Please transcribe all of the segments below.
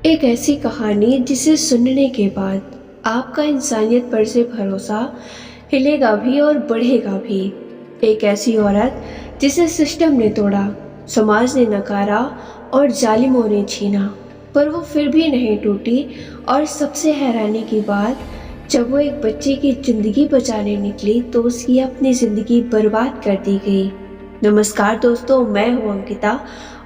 एक ऐसी कहानी जिसे सुनने के बाद आपका इंसानियत पर से भरोसा हिलेगा भी और बढ़ेगा भी। एक ऐसी औरत जिसे सिस्टम ने तोड़ा, समाज ने नकारा और जालिमों ने छीना, पर वो फिर भी नहीं टूटी। और सबसे हैरानी की बात, जब वो एक बच्चे की जिंदगी बचाने निकली तो उसकी अपनी जिंदगी बर्बाद कर दी गई। नमस्कार दोस्तों, मैं हूँ अंकिता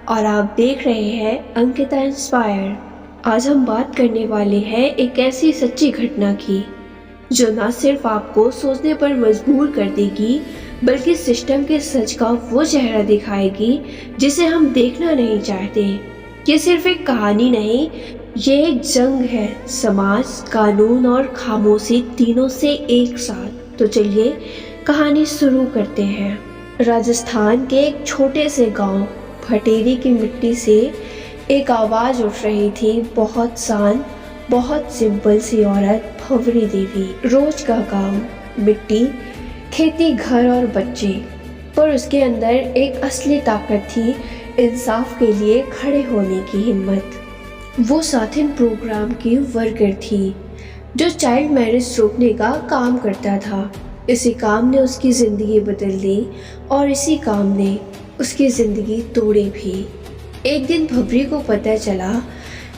और आप देख रहे हैं अंकिता इंस्पायर। आज हम बात करने वाले हैं एक ऐसी सच्ची घटना की जो न सिर्फ आपको सोचने पर मजबूर कर देगी, बल्कि सिस्टम के सच का वो चेहरा दिखाएगी जिसे हम देखना नहीं चाहते। ये सिर्फ एक कहानी नहीं, ये एक जंग है, समाज, कानून और खामोशी तीनों से एक साथ। तो चलिए कहानी शुरू करते हैं। राजस्थान के एक छोटे से गांव भटेरी की मिट्टी से एक आवाज उठ रही थी। बहुत शांत, बहुत सिंपल सी औरत भंवरी देवी। रोज का काम, मिट्टी, खेती, घर और बच्चे, पर उसके अंदर एक असली ताकत थी, इंसाफ के लिए खड़े होने की हिम्मत। वो साथिन प्रोग्राम की वर्कर थी जो चाइल्ड मैरिज रोकने का काम करता था। इसी काम ने उसकी ज़िंदगी बदल दी और इसी काम ने उसकी ज़िंदगी तोड़ी भी। एक दिन भवरी को पता चला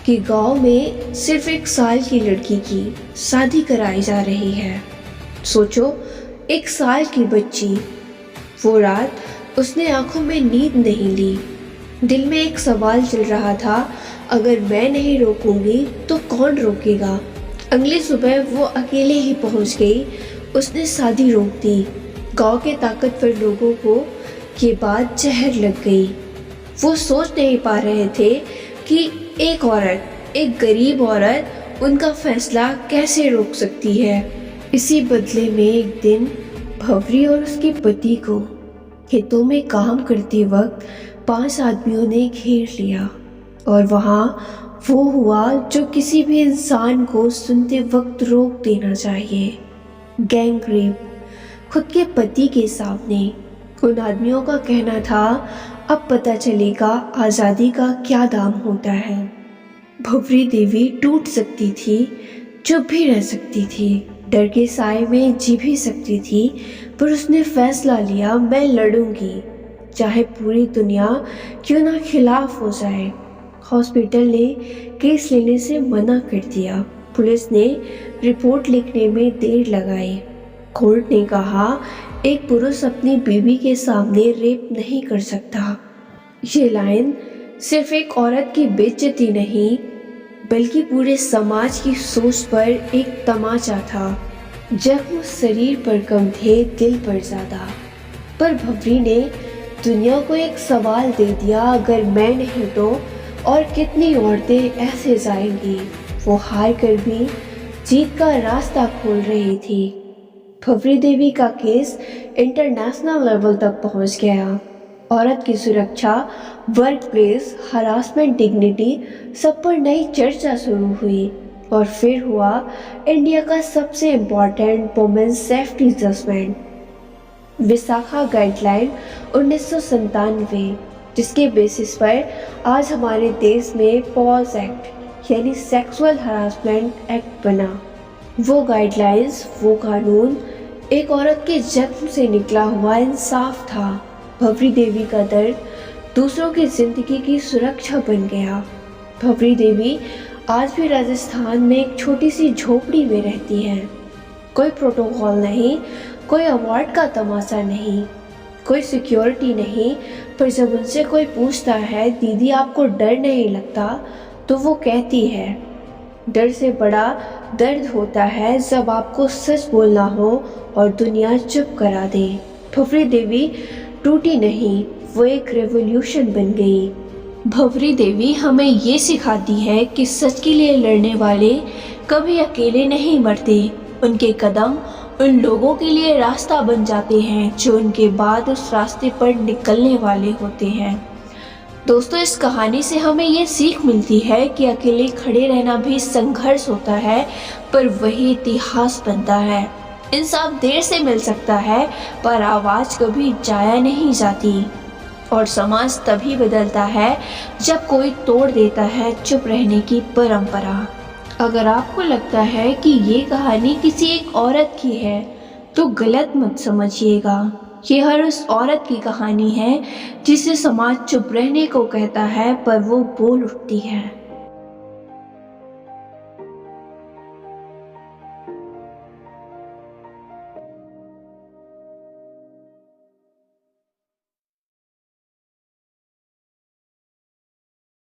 कि गांव में सिर्फ 1 साल की लड़की की शादी कराई जा रही है। सोचो, 1 साल की बच्ची। वो रात उसने आंखों में नींद नहीं ली। दिल में एक सवाल चल रहा था, अगर मैं नहीं रोकूंगी तो कौन रोकेगा। अगली सुबह वो अकेले ही पहुंच गई। उसने शादी रोक दी। गांव के ताकतवर लोगों को ये बात जहर लग गई। वो सोच नहीं पा रहे थे कि एक औरत, एक गरीब औरत उनका फैसला कैसे रोक सकती है। इसी बदले में एक दिन भवरी और उसके पति को खेतों में काम करते वक्त 5 आदमियों ने घेर लिया। और वहाँ वो हुआ जो किसी भी इंसान को सुनते वक्त रोक देना चाहिए। गैंग रेप, खुद के पति के सामने। उन आदमियों का कहना था, अब पता चलेगा आज़ादी का क्या दाम होता है। भंवरी देवी टूट सकती थी, चुप भी रह सकती थी, डर के साए में जी भी सकती थी, पर उसने फैसला लिया, मैं लड़ूंगी, चाहे पूरी दुनिया क्यों ना खिलाफ हो जाए। हॉस्पिटल ने केस लेने से मना कर दिया। पुलिस ने रिपोर्ट लिखने में देर लगाई। कोर्ट ने कहा, एक पुरुष अपनी बीवी के सामने रेप नहीं कर सकता। ये लाइन सिर्फ एक औरत की बेइज्जती नहीं, बल्कि पूरे समाज की सोच पर एक तमाचा था। जख्म शरीर पर कम थे, दिल पर ज़्यादा। पर भंवरी ने दुनिया को एक सवाल दे दिया, अगर मैं नहीं तो और कितनी औरतें ऐसे जाएंगी। वो हार कर भी जीत का रास्ता खोल रही थी। भंवरी देवी का केस इंटरनेशनल लेवल तक पहुंच गया। औरत की सुरक्षा, वर्क प्लेस, हरासमेंट, डिग्निटी, सब पर नई चर्चा शुरू हुई। और फिर हुआ इंडिया का सबसे important women's safety judgement, Vishakha guideline 1997, जिसके बेसिस पर आज हमारे देश में पॉज एक्ट यानी सेक्सुअल हरासमेंट एक्ट बना। वो गाइडलाइंस, वो कानून एक औरत के जख्म से निकला हुआ इंसाफ था। भंवरी देवी का दर्द दूसरों की जिंदगी की सुरक्षा बन गया। भंवरी देवी आज भी राजस्थान में एक छोटी सी झोपड़ी में रहती है। कोई प्रोटोकॉल नहीं, कोई अवार्ड का तमाशा नहीं, कोई सिक्योरिटी नहीं, पर जब उनसे कोई पूछता है, दीदी आपको डर नहीं लगता, तो वो कहती है, डर से बड़ा दर्द होता है जब आपको सच बोलना हो और दुनिया चुप करा दे। भंवरी देवी टूटी नहीं, वो एक रेवोल्यूशन बन गई। भंवरी देवी हमें ये सिखाती है कि सच के लिए लड़ने वाले कभी अकेले नहीं मरते। उनके कदम उन लोगों के लिए रास्ता बन जाते हैं जो उनके बाद उस रास्ते पर निकलने वाले होते हैं। दोस्तों, इस कहानी से हमें ये सीख मिलती है कि अकेले खड़े रहना भी संघर्ष होता है, पर वही इतिहास बनता है। इंसाफ देर से मिल सकता है, पर आवाज़ कभी जाया नहीं जाती। और समाज तभी बदलता है जब कोई तोड़ देता है चुप रहने की परंपरा। अगर आपको लगता है कि ये कहानी किसी एक औरत की है तो गलत मत समझिएगा। ये हर उस औरत की कहानी है जिसे समाज चुप रहने को कहता है पर वो बोल उठती है।